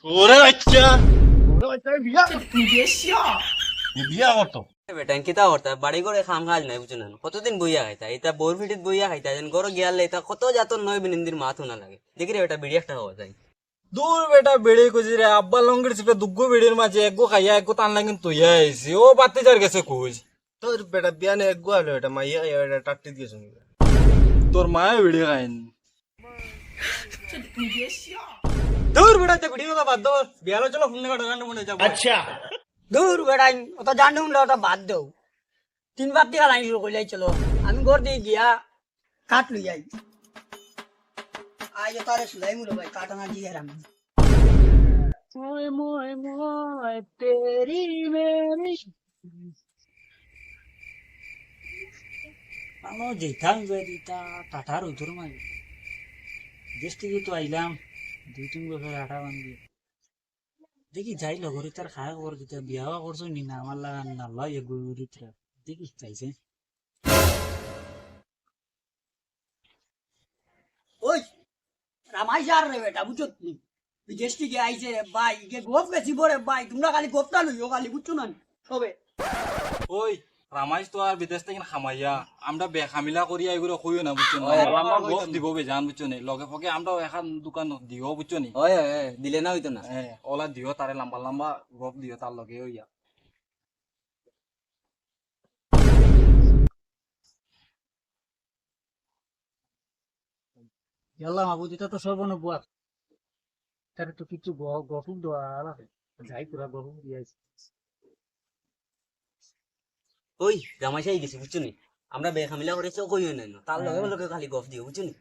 ওরে বাচ্চা বিয়া বিয়া করতো বেটা কিতা করতা বাড়ি করে খাম খাজ নাই বুঝছো না কতদিন বইয়া খাইতা এটা বোর ফিটিত বইয়া খাইতা যেন গরো গিয়ালে এটা কত জাতর নয় বিনিন্দির মাথু না লাগে দেখি রে বেটা বিড়ি একটা হওয়া যায় দূর বেটা বেড়ে কইছি রে আব্বা লঙ্গির চিপে দুগ্গো বেড়ির মাঝে একগো খাইয়া একগো টান লাগিন তুইয়া আইছি ও বাতি যার গেছে কইস তোর বেটা বিয়ানে একগো আলো এটা মাইয়া এটা টাট্টি দিয়েছ তোর মায়ে বেড়ে খাইন দূর বেটা তে ভিডিও কথা বাদ দাও বিয়ালো চলো ফোন করে গান মনে যাবো আচ্ছা দূর বেড়াই অত জানো ওটা বাদ দেও 3 বার টিকা লাইন শুরু করলে চলো আমি ঘর দিয়ে গিয়া কাঠ লই যাই আজ তারে সুলাই মুলো ভাই কাটানা দিয়ে রাম আমি যেতাম বেরিতা টাটার উঠর মাই দেশ থেকে তো আইলাম 2-3 বছর আটা বান্ধি দেখি যাই লগরি তার খায় খবর দিতে বিয়াও করছো নি না আমার লাগা নাল্লা এগুরিতরা দেখি চাইছে ওই রামাই যার রে বেটা বুঝছো নি বিদেশ থেকে আইছে রে ভাই কে গোপ গেছি বরে ভাই তোমরা খালি গোপটা লইও খালি বুঝছো না সবে ওই রামাইশ তো আর বিদেশ থেকে খামাইয়া আমরা বেখামিলা করি এগুলো কইও না বুঝছো না আমার গপ দিব বেজান বুঝছো নি লগে ফগে আমরা এখন দোকান দিও বুঝছো নি হয় হয় দিলে না হইতো না হ্যাঁ ওলা দিও তারে লম্বা লম্বা গপ দিও তার লগে হইয়া ইয়াল্লা মাবুদ এটা তো সর্বন বুয়া তার তো কিছু গফুম দেওয়া আলাদা যাই পুরা গফুম দিয়েছে ওই জামাইশাই গেছে বুঝছো নি আমরা বেখামিলা করেছি ও কইও নাই না তার লগে লগে খালি গফ দিও বুঝছো নি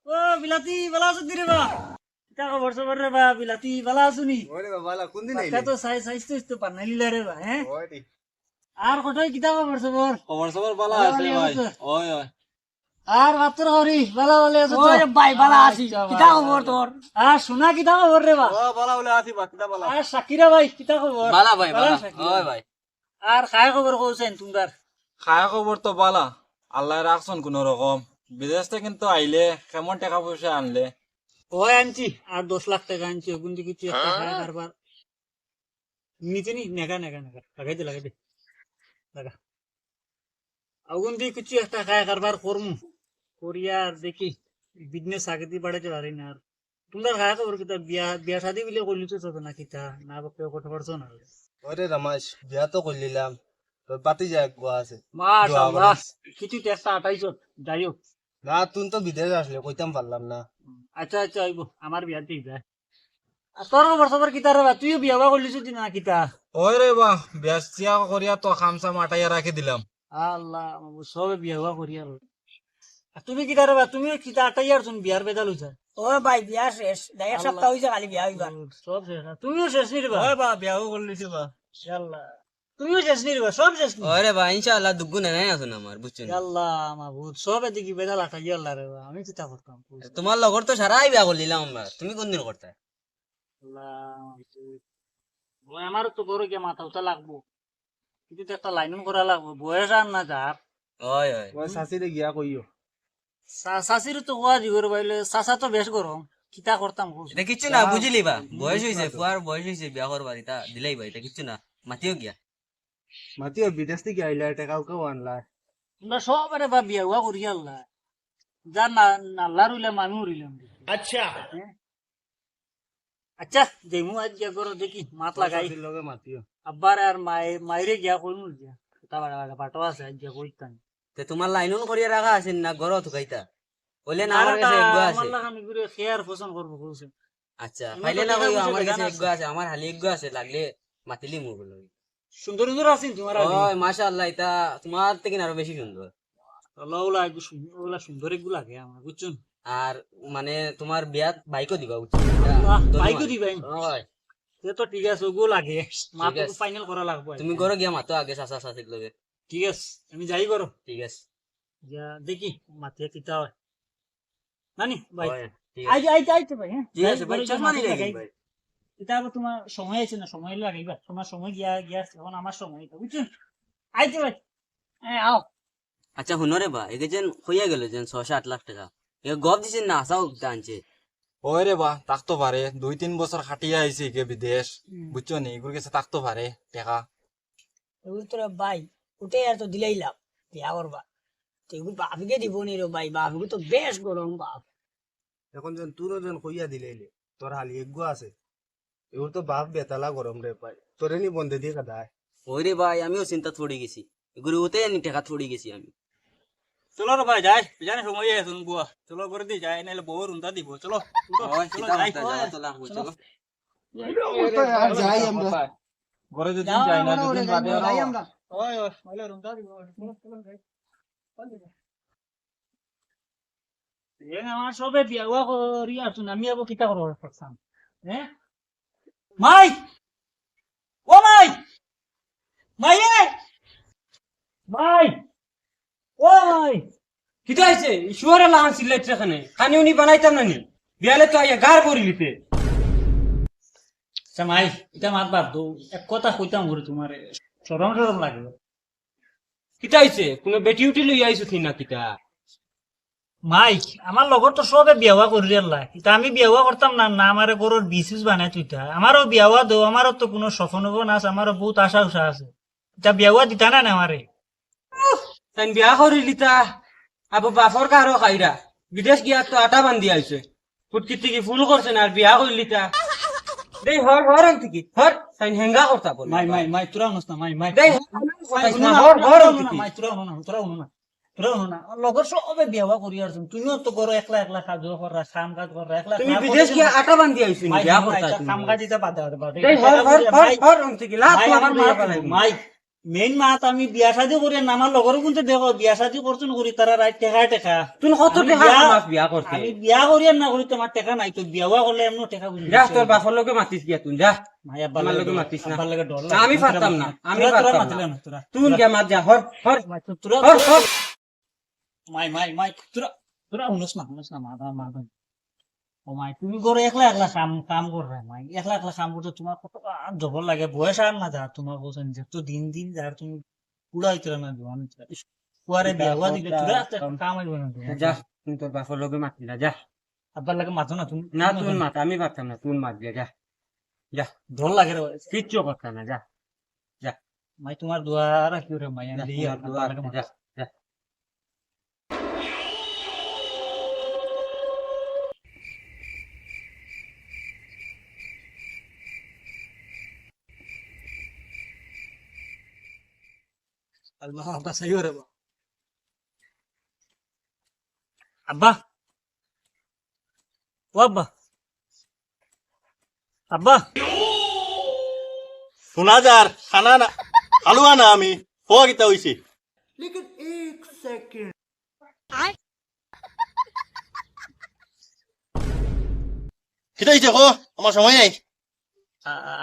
ও বিলাতি বালা আছো দিরে বা তা খবর সবর রে বা বিলাতি বালা আছো নি ওরে বাবা কোন দিন তা তো সাইজ তো পানাইলা রে বা হ্যাঁ ওরে আর কতই কিতাব খবর সবর খবর সবর বালা আছে ভাই ওই ওই আর মাত্র হরি বালা বলে আছো তো ওই ভাই বালা আছি কিটা খবর তোর আর সোনা কিতাব খবর রে বা ও বালা বলে আছি বাকিটা বালা আর সাকিরা ভাই কিতাব খবর বালা ভাই বালা সাকিরা। হয় ভাই আর খায় খবর কইছেন তোমরা খায়া খবর তো বালা আল্লাহ রাখছন কোন রকম বিদেশ থেকে কিন্তু আইলে কেমন টাকা পয়সা আনলে ওই আনছি আর 10 লাখ টাকা আনছি ওগুন দিকে কিছু একটা খায় কারবার নিতে নি নেগা নেগা নেগা লাগাই দে লাগা ওগুন দিকে কিছু একটা খায় কারবার করমু করিয়া আর দেখি বিজনেস আগে দিয়ে বাড়াতে পারি না আর তোমরা খায় খবর কিতা বিয়া বিয়া শাদি বিলে কইলি তো না কিতা না বাপে কথা পারছো না ওরে রমাস বিয়া তো করলিলাম তোর বাতি যা একগো আছে মাশাআল্লাহ কিছু একটা আটাইছো যাই হোক না তুই তো বিদেশ আসলে কইতাম পারলাম না আচ্ছা আচ্ছা আইবো আমার বিয়া ঠিক যায় আর তোর খবর সবর কিতা রে তুইও বিয়া বা করলিস না কিতা ওই রে বা ব্যস্তিয়া করিয়া তো খামসা মাটাইয়া রাখি দিলাম আল্লাহ সবে বিয়া হওয়া করি আর তুমি কিতা রে তুমি কিতা আটাইয়ার তুমি বিয়ার বেদাল হইছা ও ভাই বিয়া শেষ এক সপ্তাহ হইছে খালি বিয়া হইবা সব শেষ না তুমিও শেষ নি রে বা বা বিয়াও করলিছি বা আল্লাহ তুমিও শেষ নি রে বা সব শেষ নি ওরে ভাই ইনশাআল্লাহ দুগুণ নাই আছো না আমার বুঝছো নি আল্লাহ মাহবুব সব এদিকে বেদাল আটাই আল্লাহ রে বা আমি কিতা করতাম তোমার লগর তো সারাই বিয়া করলিলাম আমরা তুমি কোন দিন করতে আল্লাহ ওই আমারও তো বড় গিয়ে মাথা উঠা লাগবো কিন্তু তো একটা লাইন করা লাগবো বয়স আর না যার ওই ওই ওই শাশিরে গিয়া কইও শাশির তো কোয়া দি করে পাইলে শাশা তো বেশ গরম কিতা করতাম এটা কিচ্ছু না বুঝিলি বা বয়স হইছে ফুয়ার বয়স হইছে বিয়া করবার এটা দিলাই ভাই এটা কিচ্ছু না মাতিও গিয়া মাতিও বিদেশ থেকে আইলা টাকাও কেউ আনলা তোমরা সবারে বা বিয়া হুয়া করি আল্লাহ যা না নাল্লা রইলাম আমি রইলাম আচ্ছা আচ্ছা যেমু আজ গিয়া করো দেখি মাত লাগাই লগে মাতিও আব্বার আর মায়েরে গিয়া কইমু গিয়া তা বাটো আছে আজ গিয়া কইতাম তে তোমার লাইনও করিয়া রাখা আছে না ঘর থুকাইতা বলে না আমার কাছে এক আছে আমার লাগা আমি করে খেয়ার পছন্দ করবো কইছে আচ্ছা ফাইলে না কইও আমার কাছে এক আছে আমার হালি এক আছে লাগলে মাতিলি মু বলো সুন্দর সুন্দর আছেন তোমার ওই মাশাআল্লাহ এটা তোমার থেকে আরো বেশি সুন্দর আল্লাহ ওলা ওলা সুন্দর এগুলো লাগে আমার বুঝছেন আর মানে তোমার বিয়াত বাইকও দিবা বুঝছো বাইকও দিবেন ওই সে তো ঠিক আছে ওগুলো লাগে মাত্র আছে। ফাইনাল করা লাগবে তুমি ঘরে গিয়া মাতো আগে চাচা চাচির লগে ঠিক আছে আমি যাই করো ঠিক আছে যা দেখি মাথিয়া কিতা হয় নানি ভাই ওই, ঠিক আছে। আইতে ভাই হ্যাঁ ঠিক আছে ভাই চশমা নিলে ভাই এটা আবার তোমার সময় আছে না সময় লাগাইবা তোমার সময় গিয়া এখন আমার সময় এটা বুঝছেন আইতে ভাই হ্যাঁ আও আচ্ছা শুনো রে বা একে যেন হইয়া গেল যেন 6-8 লাখ টাকা এ গপ দিছেন না আসাও আনছে ওই রে বা থাকতো পারে 2-3 বছর খাটিয়ে আইছে কে বিদেশ বুঝছো নি এগুলোর কাছে থাকতো পারে টাকা এগুলো তোরা ভাই উঠে আর তো দিলেই লাভ বিয়া করবা তো এগুলো বাপিকে দিব নি রে ভাই বাপিকে তো বেশ গরম বাপ এখন যেন তোরও যেন কইয়া দিলে তোর হালি এগো আছে এগুলো তো বাপ বেতালা গরম রে পাই তোরে নি বন্ধে দিয়ে কাদায় ওই রে ভাই আমিও চিন্তা থড়ি গেছি এগুলো ওতে নি টাকা থড়ি গেছি আমি চলো রে ভাই যাই জানে সময় আছে বুয়া চলো করে দি যাই নাহলে বউ রুন্তা দিব চলো চলো যাই চলো যাই আমরা ঘরে যদি যাই না দুদিন বাদে যাই আমরা ওই ওই মাইলে রুন্তা দিব চলো যাই আমার সবে বিয়া করি আসুন আমি আবার কিতা করবো পারতাম হ্যাঁ মাই ও মাই মাই মাই ও মাই কিতা হয়েছে শুয়ারে লাগান সিলেট এখানে খানি উনি বানাইতাম না নি বিয়ালে তো আইয়া গার করি লিতে আচ্ছা মাই এটা মাত বাদ দো এক কথা কইতাম ঘুরে তোমার সরম সরম লাগবে কিতা হয়েছে কোনো বেটি উঠি লই আইছো কি না কিতা মাই আমার লগর তো সবে বিয়াওয়া করি আল্লাহ এটা আমি বিয়াওয়া করতাম না না আমার গরুর বিসিস বানাই তুইটা আমারও বিয়াওয়া দো আমারও তো কোনো স্বপ্ন আছে আমারও বহুত আশা উষা আছে এটা বিয়াওয়া দিতা না আমারে তাই বিয়া করি লিতা আবার বাপর কারো খাইরা বিদেশ গিয়া তো আটা বান্ধি আইছে ফুটকির থেকে ফুল করছে না আর বিয়া করি লিতা দেই হর হর থেকে হর তাই হেঙ্গা করতা বল মাই মাই মাই তোরা উনস না মাই মাই দেই হর হর থেকে মাই তোরা উনো না তোরা উনো না তোরা উনো না লগর সবে বিয়াওয়া করি আর তুমিও তো করো একলা একলা কাজ করা কাম কাজ করা একলা তুমি বিদেশ গিয়া আটা বান্ধি আইছো নি বিয়া করতা কাম কাজ দিতে বাদ দাও দেই হর হর হর হর থেকে লাভ আমার বিয়া করাই মাই মেইন মাত আমি বিয়া শাদি করি না আমার লগর কিন্তু দেখো বিয়া শাদি করছুন করি তারা রাত টেকা টেকা তুই কত আমি টাকা বিয়া- মাস বিয়া করতে আমি বিয়া করি আর না করি তোমার টেকা নাই তো বিয়াওয়া করলে এমন টেকা বুঝি যা তোর বাপর লোকে মাতিস গিয়া তুই যা মাই আব্বার আমার লাগে লগে মাতিস না। আব্বার লাগে ডর না, আমি পারতাম না, আমি তোরা পারতাম না। মাতিলে না তোরা তুই গিয়া মাত যা হর হর মাই তোরা হর হর মাই মাই মাই তোরা তোরা শুনস না মাথা ও মাই তুমি করে একলা একলা কাম কর রে মাই একলা একলা কাম করতে তোমার কত জবর লাগে বয়স আর না যা তোমার বলছেন যে তো দিন দিন যার তুমি উড়াইতে না জোয়ান কুয়ারে বিয়াওয়া দিলে তোরা একটা কাম হইবে না তোমার। যা তুই তোর বাপর লোকে মাতি না যা আব্বার লাগে মাথো না তুমি না তুই মাত আমি পারতাম না তুই মাত দিয়া যা যা ডর লাগে রে কিচ্ছু করতাম না যা যা মাই তোমার দোয়া রাখিও রে মাই আমি দিই আর আব্বার লাগে মাথো। যা যা আল্লাহ আব্বা সাইও রে আব্বা ও আব্বা আব্বা শোনা যার খানা না খালুয়া না আমি হওয়া কিতা হইছে কিতা হইছে কো আমার সময় নাই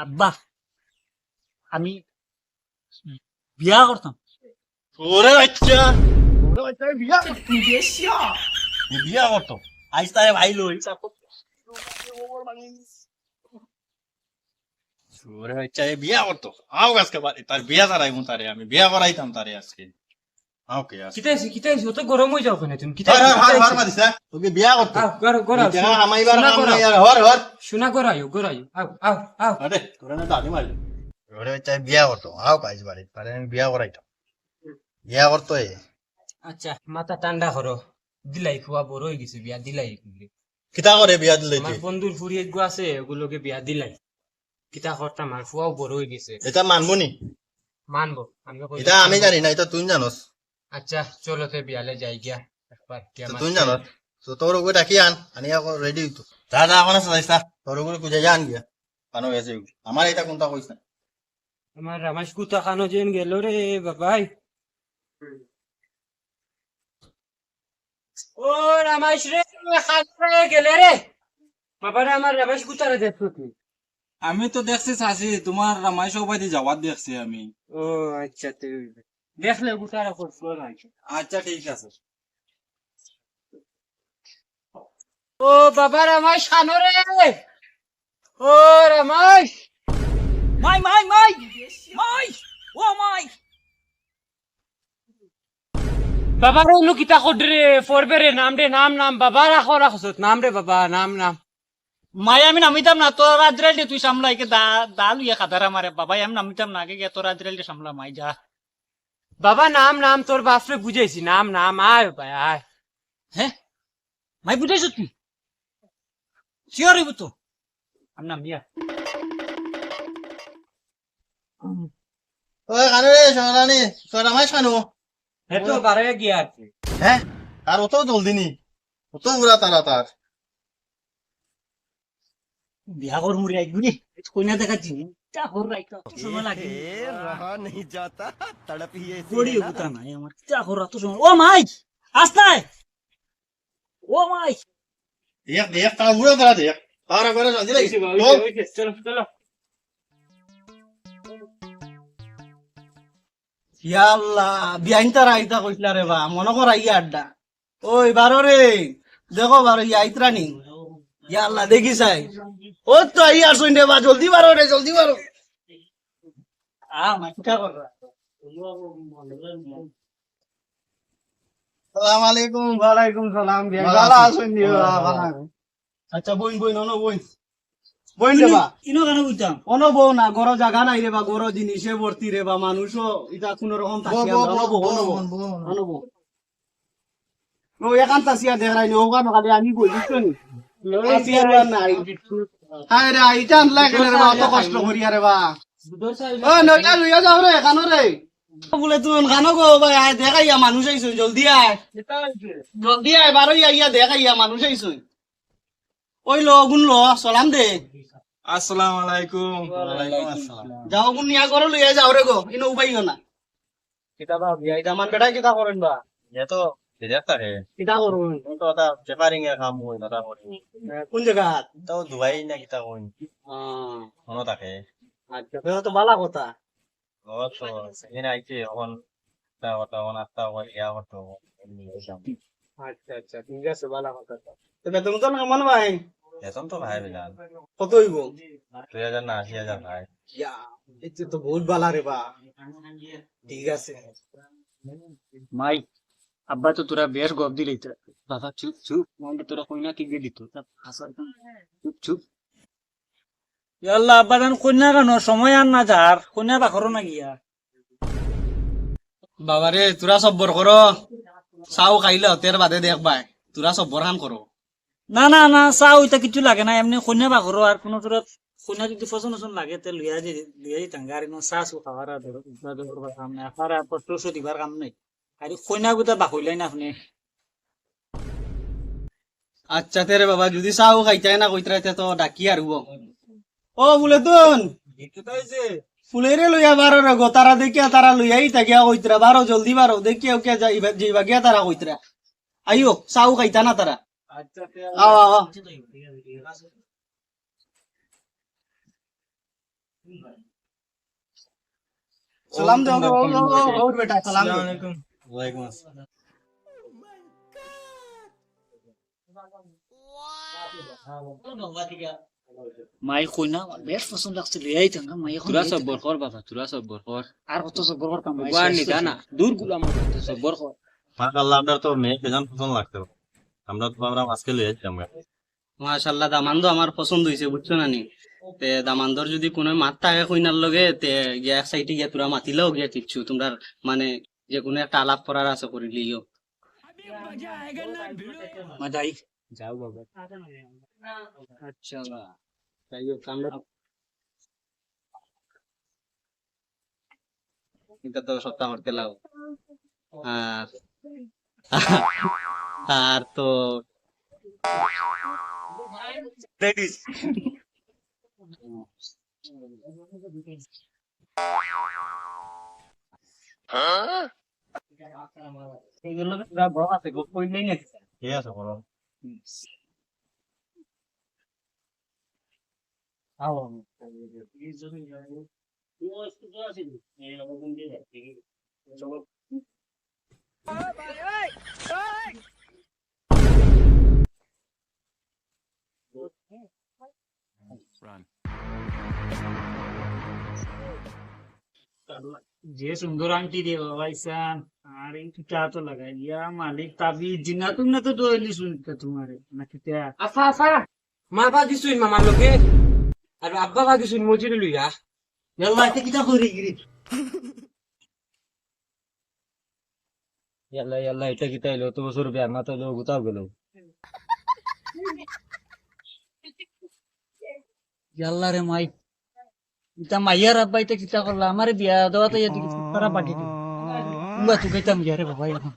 আব্বা আমি বিয়া করতাম ওরে বাচ্চা ওরে বাচ্চা বিয়া বিয়া করতো আইস তারে ভাই লই ওরে বাচ্চা বিয়া করতো আও আজকে তার বিয়া করাইমু তারে আমি বিয়া করাইতাম তারে আজকে আও কে আজকে কিতাইছি তো গরম হয়ে যাও কেন তুমি হর হর হর মারিসা তোকে বিয়া করতো গরাও জানা আমাইবার কাম নাই আর হর হর শোনা গরাইও আও আও আও আরে তোরা না দাদি মারলি ওরে বাচ্চা বিয়া করতো আও কাজ বাড়ি তারে আমি বিয়া করাইতাম বিয়া করতো এ আচ্ছা মাথা ঠান্ডা করো দিলাই খুয়া বড় হয়ে গেছে বিয়া দিলাই কিতা করে বিয়া দিলে আমার বন্ধুর ফুরি একগু আছে ওগুলোকে বিয়া দিলাই কিতা করতাম আর ফুয়াও বড় হয়ে গেছে এটা মানবো নি মানবো আমি কই এটা আমি জানি না এটা তুই জানোস আচ্ছা চলো তে বিয়ালে যাই গিয়া একবার তো তুই জানোস তো তোর ওগুলো ডাকি আনি আকৌ রেডি হইতো যা যা এখন আছে যাইছা তোর ওগুলো খুঁজে যা আন গিয়া পানো গেছে আমার এটা কোনটা কইস না আমার রামাস কুতা খানো যেন গেল রে বাবাই ও রামাস রে খানো গেলে রে বাবারে আমার রামাস কুতারে দেখছো তুই আমি তো দেখছি চাচি তোমার রামাই সবাই যাওয়ার দেখছি আমি ও আচ্ছা তুই দেখলে কুতারা করছো নাই আচ্ছা ঠিক আছে ও বাবা রামাস খানো রে ও রামাস মাই মাই মাই মাই ও মাই বাবা রে লুকিতা কডরে ফরবে রে নাম রে নাম বাবা রাখো রাখছত নাম রে বাবা নাম মাই আমি নামিতাম না তোর আদ্রাইল তুই সামলাই কে দা লুইয়া খাদারা মারে বাবাই আমি নামিতাম না আগে গিয়া তোর আদ্রাইল সামলা মাই যা বাবা নাম নাম তোর বাপরে বুঝাইছি নাম নাম আয় ভাই আয় হ্যাঁ মাই বুঝাইছ তুই শিওর হইব তো আমি নামিয়া ওই কানো রে সোনারানি তোর রামাইশ কানো হেতো বারে গিয়া আছে হ্যাঁ আর অত জলদি নি অত বুড়া তারা তার বিয়া কর মুড়ি আইগুনি কইনা দেখাচ্ছি তা কর রাইতা সময় লাগে বড়ি উতা নাই আমার তা কর তো সময় ও মাই আসনাই ও মাই দেখ দেখ তার বুড়া তারা দেখ আর একবার জলদি লাগিছে চলো চলো ইয়া আল্লাহ বিয়াইন তারা আইতা কইলা রে বা মনে কর আইয়া আড্ডা ওই বারো রে দেখো বারো ইয়া আইতরানি ইয়া আল্লাহ দেখি চাই ও তো আইয়া আসুন রে বা জলদি বারো রে জলদি বারো মাই কিটা কর সালাম আলাইকুম ওয়ালাইকুম সালাম বিয়াই ভালো আসুন দিও আচ্ছা বইন বইন অন বইন বইন রে বা ইনো কেন বুঝতাম অন বউ না গরো জায়গা নাই রে বা গরো জিনিসে ভর্তি রে বা মানুষও এটা কোনো রকম থাকি অনবো ও এখান তাসিয়া দেখাই নি ওখান খালি আমি বলিস নি আসিয়া নাই হায় রে আইটা আনলা কেন রে বা অত কষ্ট করিয়া রে বা ও নইলা লইয়া যাও রে এখানো রে বলে তুই খানো গো ভাই আয় দেখাইয়া মানুষ আইছ জলদি আয় জলদি আয় বারো ইয়া দেখাইয়া মানুষ আইছ ওই লো গুন লো সালাম দে আসসালামু আলাইকুম ওয়ালাইকুম আসসালাম যাও গুন নিয়া করো লইয়া যাও রে গো ইনো উপাইও না কিতাবা বিয়া এটা মান বেটা কিতা করেন বা ये तो বিদেশ থাকে কিতা করুন তো এটা প্রেপারিং এর কাম হয় না করি কোন জায়গা তো দুবাই না কিতা কই মনে থাকে আচ্ছা তো বালা কথা ও তো সেদিন আইছে এখন তা কথা অনাস্তা হয় ইয়া হতো আচ্ছা আচ্ছা ঠিক আছে বালা কথা তো বেতন তো না মন ভাই বেতন তো ভাই বিলাল কত হইব 2000 না 80000 ভাই ইয়া এটা তো বহুত বালা রে বা ঠিক আছে মাই আব্বা তো তোরা বেশ গপ দিলি বাবা চুপ চুপ মানে তোরা কইনা কি দিয়ে দিত চুপ চুপ আল্লাহ আব্বা জান কন্যা কেন সময় আর না যার কন্যা বাখরো না গিয়া বাবারে তোরা সব্বর করো চাও খাইলে হতের বাদে দেখবাই তোরা সব্বর হান করো না না না চাও ওইটা কিছু লাগে না এমনি কন্যা বাখরো আর কোনো তোরা কন্যা যদি পছন্দ লাগে তে লইয়া দিতাম গাড়ি নো চা চু খাওয়ার করবার কাম নাই আর পত্র দিবার কাম নাই আর কন্যা গোটা বাকইলাই না আপনি আচ্ছা তেরে বাবা যদি চাও খাইতাই না কইতরাইতে তো ডাকি আর ও বলে তুন ফুলেরে লইয়া বারো রে গো তারা দেখিয়া তারা লইয়াই থাকিয়া কইতরা বারো জলদি বারো দেখিয়া কে যাইবা গিয়া তারা কইতরা আইও চাও খাইতা না তারা আও আও আও। সালাম দে ও বেটা সালাম দে ওয়ালাইকুম আসসালাম মাই কইনা বেশ পছন্দ লাগছে লইয়াই থাকা মাই এখন তোরা সব বরকর বাবা তোরা সব বরকর আর কত সব বড় কাম গুয়ার নিতা না দূর গুলা আমার সব বরকর মাশাআল্লাহ আপনার তো মেয়ে বেজান পছন্দ লাগতো আমরা তো আমরা আজকে লয়ে যাচ্ছি মাশাআল্লাহ দামান্দো আমার পছন্দ হইছে বুঝছো না নি তে দামান্দর যদি কোনো মাত থাকে কইনার লগে তে গিয়া এক সাইডে গিয়া তোরা মাতিলেও গিয়া কিচ্ছু তোমরা মানে যে কোনো একটা আলাপ করার আছে করিলিও মাদাই যাও বাবা আচ্ছা তাই হোক আমরা এটা তো সপ্তাহ করতে লাও আর আর তো এগুলো বড় আছে গো কইলেই না ঠিক আছে বলো যে সুন্দর আংটি দিয়ে বাবাইসান আর এই টিকা তো লাগাই দিয়া মালিক তাবি জিনা তুমি না তো দোয়লি শুনতে তোমারে নাকি তে আফা আফা মা ভাগিছুন মামার লোকে আর আব্বা ভাগিছুন মজিরে লইয়া ইয়াল্লা এটা কিটা করি গিরি ইয়াল্লা ইয়াল্লা এটা কি তাইলো তো বছর বিয়ার মাথা লো গুতাও গেল জাল্লা রে মাই ইতা মাইয়ার আব্বা ইতা কিতা করলা আমারে বিয়া দেওয়াতে এদিকে তারা পাঠিয়ে দিল তুই কইতাম ইয়ারে বাবা এখন